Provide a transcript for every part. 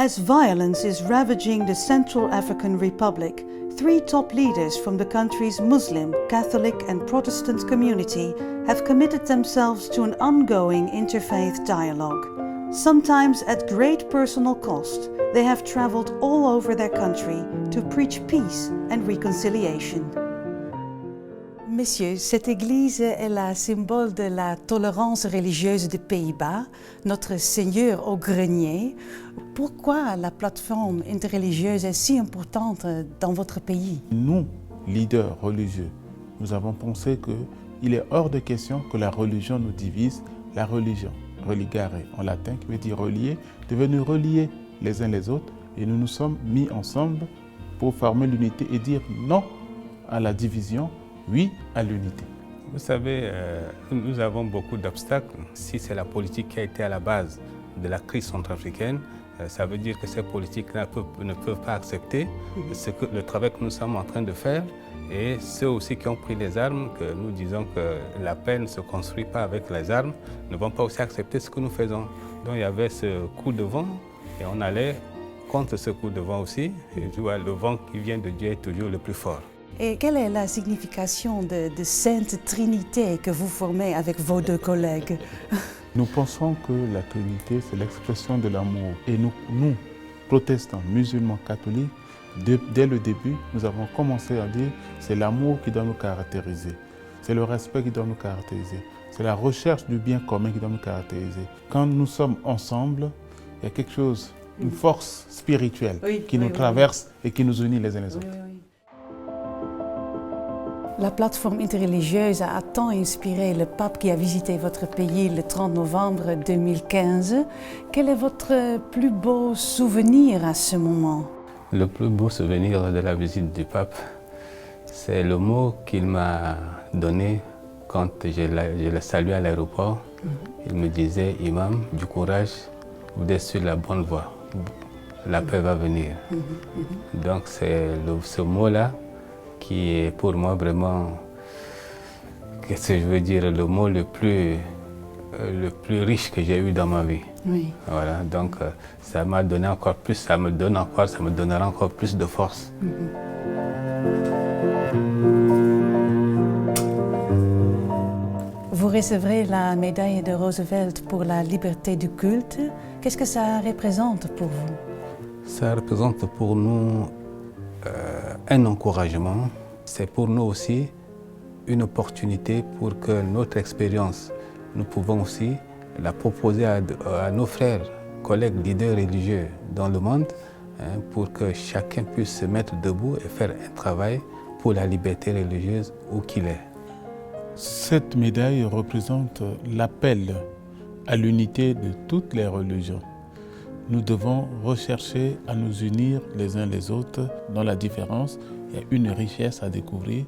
As violence is ravaging the Central African Republic, 3 top leaders from the country's Muslim, Catholic and Protestant community have committed themselves to an ongoing interfaith dialogue. Sometimes at great personal cost, they have traveled all over their country to preach peace and reconciliation. Messieurs, cette église est le symbole de la tolérance religieuse des Pays-Bas, notre Seigneur au grenier. Pourquoi la plateforme interreligieuse est si importante dans votre pays? Nous, leaders religieux, nous avons pensé qu'il est hors de question que la religion nous divise. La religion, religare en latin, qui veut dire relier, devenu relier les uns les autres, et nous nous sommes mis ensemble pour former l'unité et dire non à la division, oui à l'unité. Vous savez, nous avons beaucoup d'obstacles. Si c'est la politique qui a été à la base de la crise centrafricaine, ça veut dire que ces politiques ne peuvent pas accepter le travail que nous sommes en train de faire. Et ceux aussi qui ont pris les armes, que nous disons que la paix ne se construit pas avec les armes, ne vont pas aussi accepter ce que nous faisons. Donc il y avait ce coup de vent et on allait contre ce coup de vent aussi. Et le vent qui vient de Dieu est toujours le plus fort. Et quelle est la signification de Sainte Trinité que vous formez avec vos 2 collègues? Nous pensons que la Trinité, c'est l'expression de l'amour. Et nous, protestants, musulmans, catholiques, dès le début, nous avons commencé à dire c'est l'amour qui doit nous caractériser, c'est le respect qui doit nous caractériser, c'est la recherche du bien commun qui doit nous caractériser. Quand nous sommes ensemble, il y a quelque chose, une force spirituelle qui nous traverse et qui nous unit les uns les autres. La plateforme interreligieuse a tant inspiré le pape qui a visité votre pays le 30 novembre 2015. Quel est votre plus beau souvenir à ce moment? Le plus beau souvenir de la visite du pape, c'est le mot qu'il m'a donné quand je l'ai salué à l'aéroport. Il me disait, Imam, du courage, vous êtes sur la bonne voie, la paix va venir. Donc c'est ce mot-là qui est pour moi vraiment, qu'est-ce que je veux dire, le mot le plus riche que j'ai eu dans ma vie. Oui. Voilà, donc ça m'a donné encore plus, ça me donnera encore plus de force. Vous recevrez la médaille de Roosevelt pour la liberté du culte. Qu'est-ce que ça représente pour vous? Ça représente pour nous un encouragement. C'est pour nous aussi une opportunité pour que notre expérience, nous pouvons aussi la proposer à nos frères, collègues, leaders religieux dans le monde, pour que chacun puisse se mettre debout et faire un travail pour la liberté religieuse où qu'il est. Cette médaille représente l'appel à l'unité de toutes les religions. Nous devons rechercher à nous unir les uns les autres dans la différence. Il y a une richesse à découvrir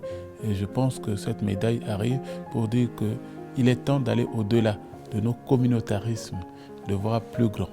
et je pense que cette médaille arrive pour dire qu'il est temps d'aller au-delà de nos communautarismes, de voir plus grand.